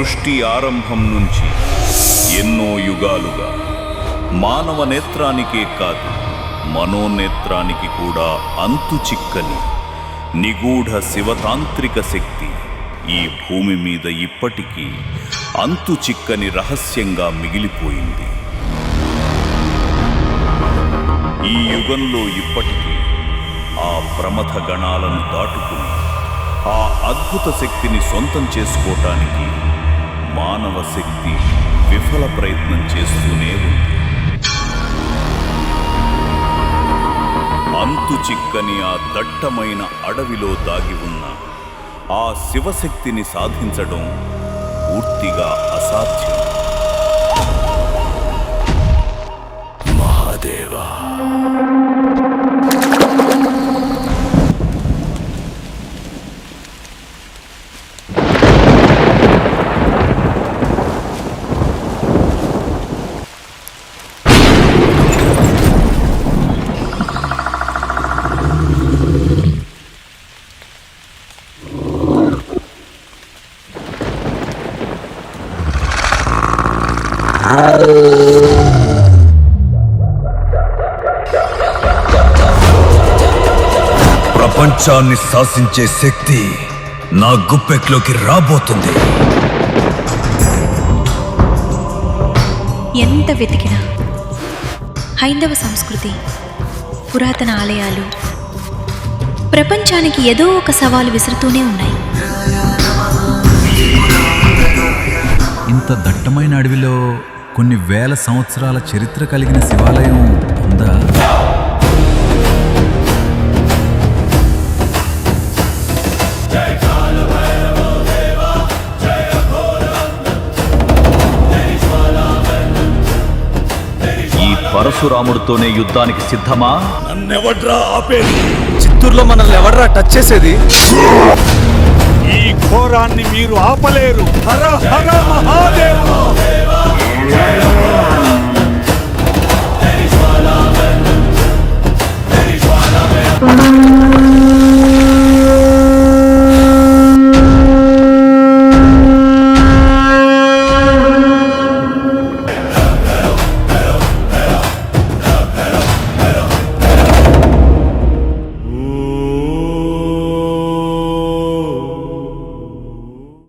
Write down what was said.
సృష్టి ఆరంభం నుంచి ఎన్నో యుగాలుగా మానవ నేత్రానికే కాదు మనోనేత్రానికి కూడా అంతు చిక్కని నిగూఢ శివతాంత్రిక శక్తి ఈ భూమి మీద ఇప్పటికీ అంతు చిక్కని రహస్యంగా మిగిలిపోయింది. ఈ యుగంలో ఇప్పటికీ ఆ ప్రమథ గణాలను దాటుకుని ఆ అద్భుత శక్తిని సొంతం చేసుకోవటానికి మానవ శక్తి విఫల ప్రయత్నం చేస్తూనే ఉంది. అంతు చిక్కని ఆ దట్టమైన అడవిలో దాగి ఉన్న ఆ శివశక్తిని సాధించడం పూర్తిగా అసాధ్యం. మహాదేవా, ప్రపంచాన్ని శాసించే శక్తి నా గుప్పెట్లోకి రాబోతుంది. ఎంత వెతికినా హైందవ సంస్కృతి, పురాతన ఆలయాలు ప్రపంచానికి ఏదో ఒక సవాలు విసురుతూనే ఉన్నాయి. ఇంత దట్టమైన అడవిలో కొన్ని వేల సంవత్సరాల చరిత్ర కలిగిన శివాలయం ఉందా? ఈ పరశురాముడితోనే యుద్ధానికి సిద్ధమా? నన్నెవడ్రా ఆపేది? చిత్తూరులో మనల్ని ఎవడ్రా టచ్ చేసేది? ఈ ఘోరాన్ని మీరు ఆపలేరు. హర హర